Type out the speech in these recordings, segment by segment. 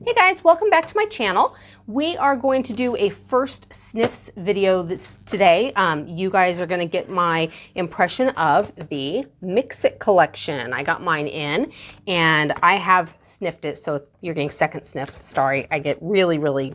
Hey guys, welcome back to my channel. We are going to do a first sniffs video today. You guys are going to get my impression of the Mix It collection. I got mine in and I have sniffed it, so you're getting second sniffs. Sorry, I get really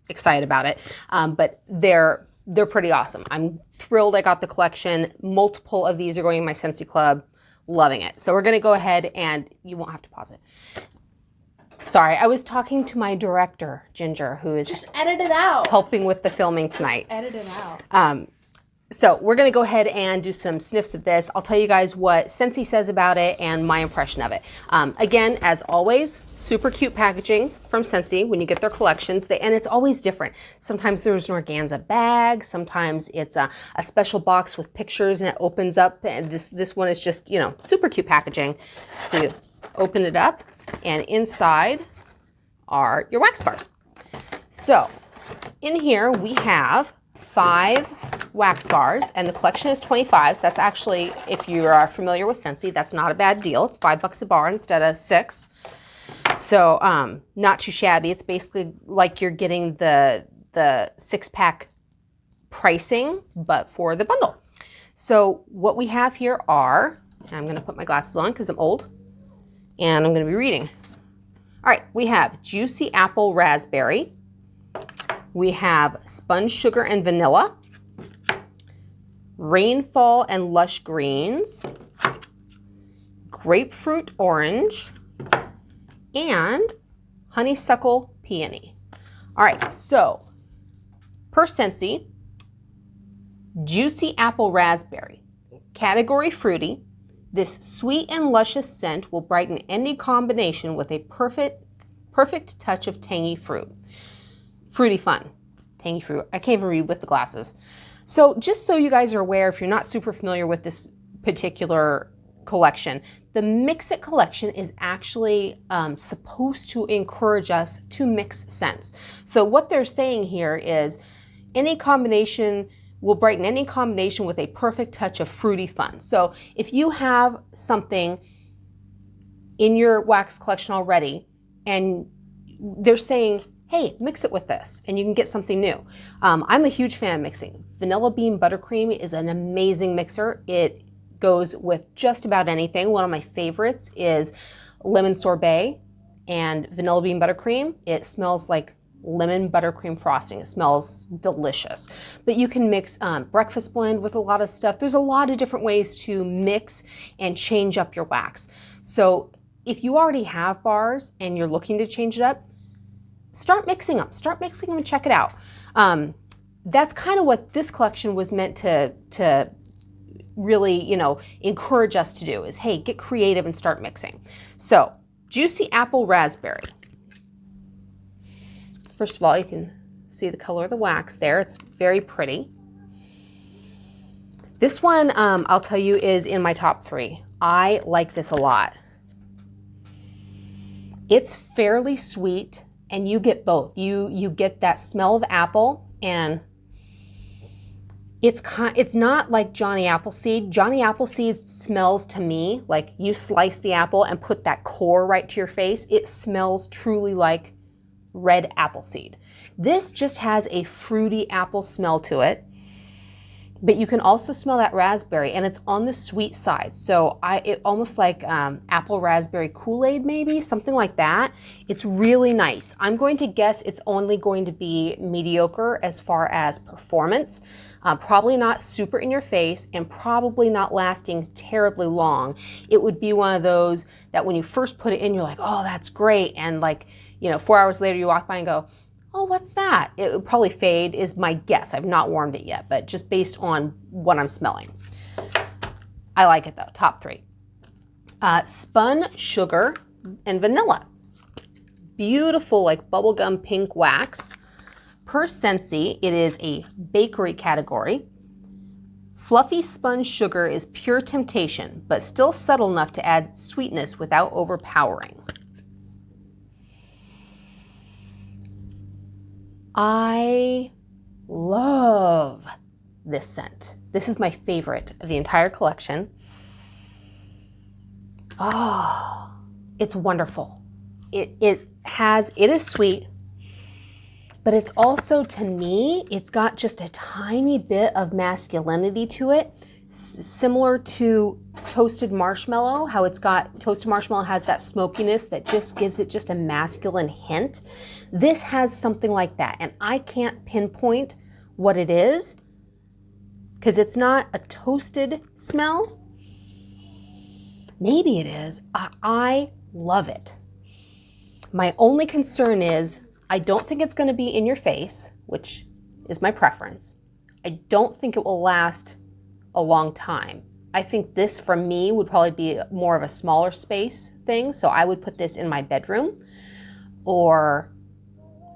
excited about it, but they're pretty awesome. I'm thrilled I got the collection. Multiple of these are going in my Scentsy club. Loving it. So we're going to go ahead and you won't have to pause it. Sorry, I was talking to my director, Ginger, who is just edit it out, helping with the filming tonight. Edit it out. So we're going to go ahead and do some sniffs of this. I'll tell you guys what Scentsy says about it and my impression of it. Again, as always, super cute packaging from Scentsy when you get their collections. And it's always different. Sometimes there's an organza bag. Sometimes it's a special box with pictures and it opens up. And this one is just, you know, super cute packaging. So you open it up. And inside are your wax bars. So in here we have 5 wax bars and the collection is 25. So that's actually, if you are familiar with Scentsy, that's not a bad deal. It's $5 a bar instead of 6. So not too shabby. It's basically like you're getting the 6-pack pricing, but for the bundle. So what we have here are, I'm going to put my glasses on because I'm old. And I'm going to be reading. All right, we have Juicy Apple Raspberry. We have Spun Sugar and Vanilla. Rainfall and Lush Greens. Grapefruit Orange. And Honeysuckle Peony. All right, so per Scentsy, Juicy Apple Raspberry. Category Fruity. This sweet and luscious scent will brighten any combination with a perfect touch of tangy fruit. Fruity fun. Tangy fruit. I can't even read with the glasses. So just so you guys are aware, if you're not super familiar with this particular collection, the Mix It collection is actually supposed to encourage us to mix scents. So what they're saying here is any combination will brighten any combination with a perfect touch of fruity fun. So if you have something in your wax collection already and they're saying, hey, mix it with this and you can get something new. I'm a huge fan of mixing. Vanilla bean buttercream is an amazing mixer. It goes with just about anything. One of my favorites is lemon sorbet and vanilla bean buttercream. It smells like lemon buttercream frosting. It smells delicious. But you can mix breakfast blend with a lot of stuff. There's a lot of different ways to mix and change up your wax. So if you already have bars and you're looking to change it up, start mixing them. Start mixing them and check it out. That's kind of what this collection was meant to really, you know, encourage us to do is, hey, get creative and start mixing. So Juicy Apple Raspberry. First of all, you can see the color of the wax there. It's very pretty. This one, I'll tell you, is in my top 3. I like this a lot. It's fairly sweet, and you get both. You get that smell of apple, and it's not like Johnny Appleseed. Johnny Appleseed smells to me like you slice the apple and put that core right to your face. It smells truly like red apple seed. This just has a fruity apple smell to it, but you can also smell that raspberry and it's on the sweet side. So it almost like apple raspberry Kool-Aid, maybe something like that. It's really nice. I'm going to guess it's only going to be mediocre as far as performance. Probably not super in your face and probably not lasting terribly long. It would be one of those that when you first put it in, you're like, oh, that's great. And like, you know, 4 hours later you walk by and go, oh, what's that? It would probably fade is my guess. I've not warmed it yet, but just based on what I'm smelling. I like it though, top 3. Spun Sugar and Vanilla. Beautiful like bubblegum pink wax. Per Scentsy, it is a bakery category. Fluffy spun sugar is pure temptation, but still subtle enough to add sweetness without overpowering. I love this scent. This is my favorite of the entire collection. Oh, it's wonderful. It it is sweet, but it's also, to me, it's got just a tiny bit of masculinity to it, similar to toasted marshmallow, how toasted marshmallow has that smokiness that just gives it just a masculine hint. This has something like that, and I can't pinpoint what it is because it's not a toasted smell. Maybe it is. I love it. My only concern is I don't think it's going to be in your face, which is my preference. I don't think it will last a long time. I think this for me would probably be more of a smaller space thing. So I would put this in my bedroom or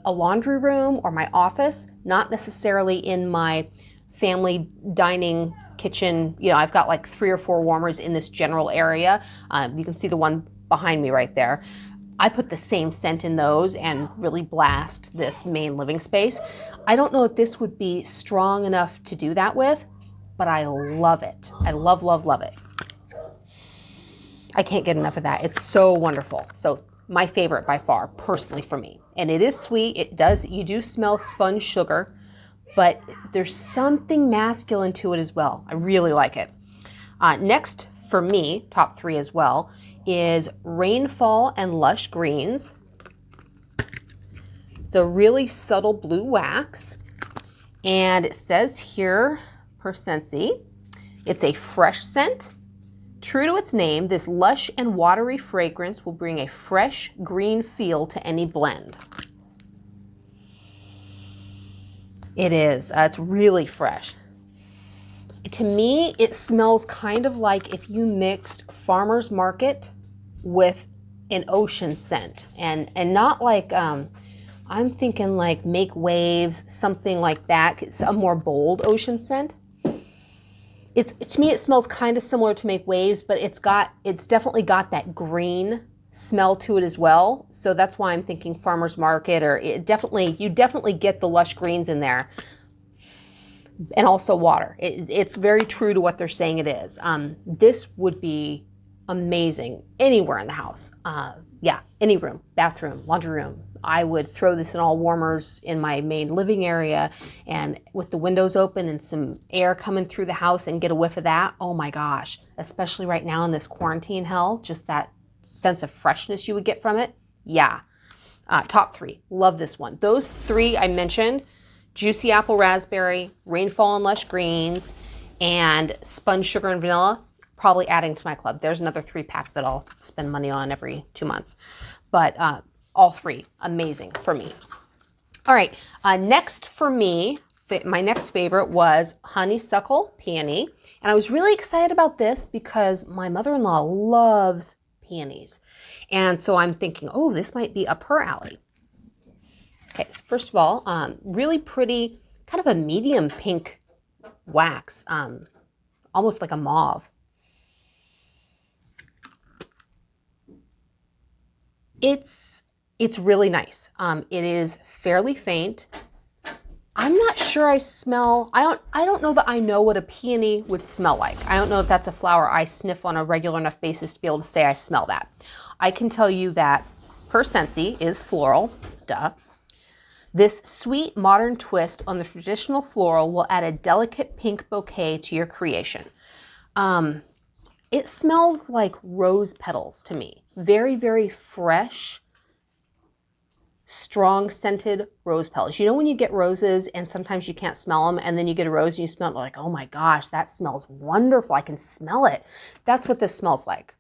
a laundry room or my office, not necessarily in my family dining kitchen. You know, I've got like 3 or 4 warmers in this general area. You can see the one behind me right there. I put the same scent in those and really blast this main living space. I don't know if this would be strong enough to do that with, but I love it. I love, love, love it. I can't get enough of that. It's so wonderful. So my favorite by far, personally for me. And it is sweet. You do smell spun sugar, but there's something masculine to it as well. I really like it. Next for me, top 3 as well, is Rainfall and Lush Greens. It's a really subtle blue wax. And it says here, per Scentsy, it's a fresh scent. True to its name, this lush and watery fragrance will bring a fresh green feel to any blend. It is. It's really fresh. To me, it smells kind of like if you mixed Farmer's Market with an ocean scent. And not like, I'm thinking like Make Waves, something like that. It's a more bold ocean scent. To me, it smells kind of similar to Make Waves, but it's definitely got that green smell to it as well. So that's why I'm thinking Farmer's Market, or you definitely get the lush greens in there. And also water. It's very true to what they're saying it is. This would be amazing anywhere in the house. Yeah, any room, bathroom, laundry room. I would throw this in all warmers in my main living area, and with the windows open and some air coming through the house and get a whiff of that. Oh my gosh, especially right now in this quarantine hell, just that sense of freshness you would get from it. Yeah. Top 3. Love this one. Those 3 I mentioned, Juicy Apple Raspberry, Rainfall and Lush Greens, and Spun Sugar and Vanilla, probably adding to my club. There's another 3-pack that I'll spend money on every 2 months. But all 3, amazing for me. All right, next for me, my next favorite was Honeysuckle Peony. And I was really excited about this because my mother-in-law loves peonies. And so I'm thinking, oh, this might be up her alley. Okay, so first of all, really pretty, kind of a medium pink wax, almost like a mauve. It's really nice. It is fairly faint. I'm not sure I don't know that I know what a peony would smell like. I don't know if that's a flower I sniff on a regular enough basis to be able to say I smell that. I can tell you that per Scentsy is floral, duh. This sweet modern twist on the traditional floral will add a delicate pink bouquet to your creation. It smells like rose petals to me. Very, very fresh, strong scented rose petals. You know when you get roses and sometimes you can't smell them, and then you get a rose and you smell it like, oh my gosh, that smells wonderful. I can smell it. That's what this smells like.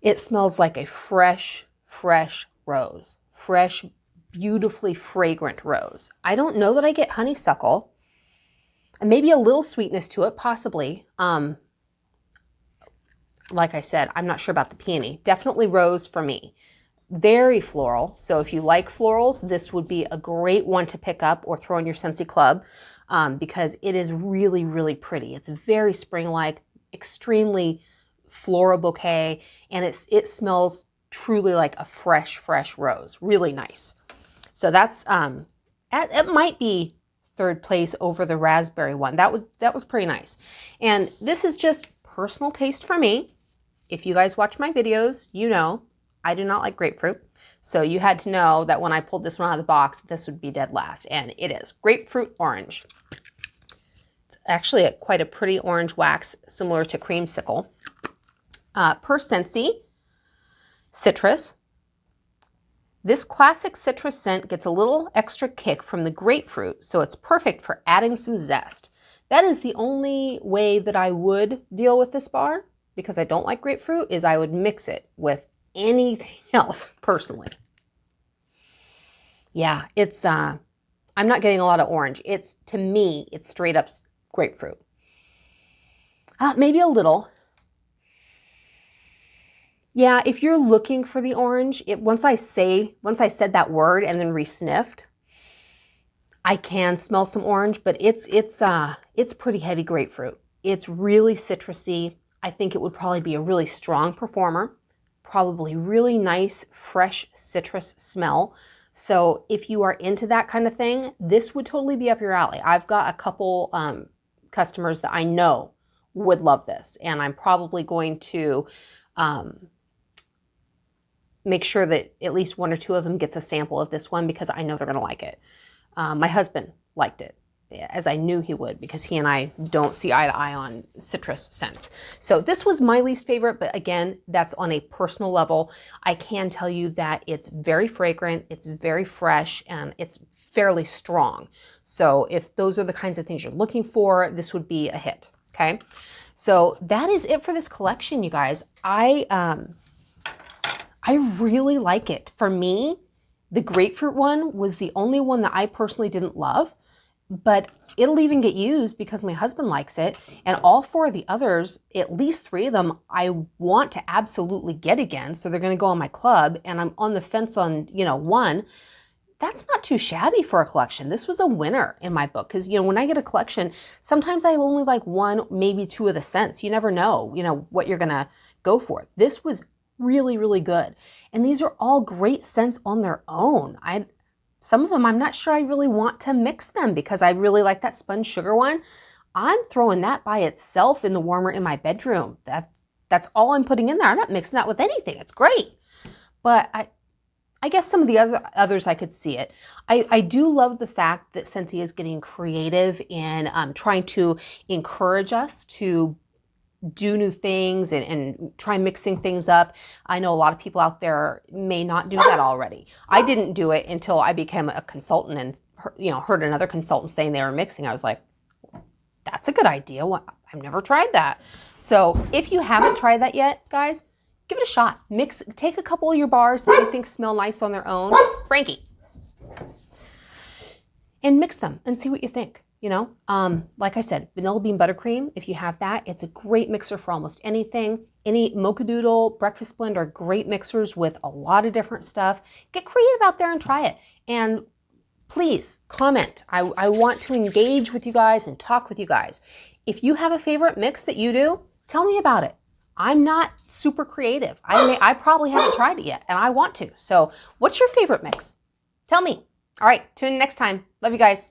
It smells like a fresh, fresh rose. Fresh, beautifully fragrant rose. I don't know that I get honeysuckle. And maybe a little sweetness to it, possibly. Like I said, I'm not sure about the peony. Definitely rose for me. Very floral. So if you like florals, this would be a great one to pick up or throw in your Scentsy club because it is really, really pretty. It's very spring-like, extremely floral bouquet, and it smells truly like a fresh, fresh rose. Really nice. So that's, it might be third place over the raspberry one. That was pretty nice. And this is just personal taste for me. If you guys watch my videos, you know I do not like grapefruit. So you had to know that when I pulled this one out of the box, this would be dead last. And it is Grapefruit Orange. It's actually quite a pretty orange wax, similar to creamsicle. Per Scentsy, citrus. This classic citrus scent gets a little extra kick from the grapefruit, so it's perfect for adding some zest. That is the only way that I would deal with this bar, because I don't like grapefruit, is I would mix it with anything else, personally. Yeah, it's, I'm not getting a lot of orange. It's, to me, it's straight up grapefruit. Maybe a little. Yeah, if you're looking for the orange, once I said that word and then re-sniffed, I can smell some orange, but it's pretty heavy grapefruit. It's really citrusy. I think it would probably be a really strong performer, probably really nice, fresh citrus smell. So if you are into that kind of thing, this would totally be up your alley. I've got a couple customers that I know would love this, and I'm probably going to make sure that at least one or two of them gets a sample of this one, because I know they're going to like it. My husband liked it, as I knew he would, because he and I don't see eye to eye on citrus scents. So this was my least favorite, but again, that's on a personal level. I can tell you that it's very fragrant, it's very fresh, and it's fairly strong. So if those are the kinds of things you're looking for, this would be a hit, okay? So that is it for this collection, you guys. I really like it. For me, the grapefruit one was the only one that I personally didn't love, but it'll even get used because my husband likes it. And all four of the others, at least three of them, I want to absolutely get again. So they're going to go on my club, and I'm on the fence on, one. That's not too shabby for a collection. This was a winner in my book, because, when I get a collection, sometimes I only like one, maybe two of the scents. You never know, what you're going to go for. This was really, really good. And these are all great scents on their own. Some of them, I'm not sure I really want to mix them, because I really like that Spun Sugar one. I'm throwing that by itself in the warmer in my bedroom. That's all I'm putting in there. I'm not mixing that with anything. It's great. But I guess some of the others I could see it. I do love the fact that Scentsy is getting creative in trying to encourage us to do new things and try mixing things up. I know a lot of people out there may not do that already. I didn't do it until I became a consultant and heard another consultant saying they were mixing. I was like, that's a good idea. I've never tried that. So if you haven't tried that yet, guys, give it a shot. Take a couple of your bars that you think smell nice on their own, Frankie, and mix them and see what you think. Like I said, vanilla bean buttercream, if you have that, it's a great mixer for almost anything. Any mochadoodle, breakfast blend are great mixers with a lot of different stuff. Get creative out there and try it. And please comment. I want to engage with you guys and talk with you guys. If you have a favorite mix that you do, tell me about it. I'm not super creative. I probably haven't tried it yet, and I want to. So what's your favorite mix? Tell me. All right, tune in next time. Love you guys.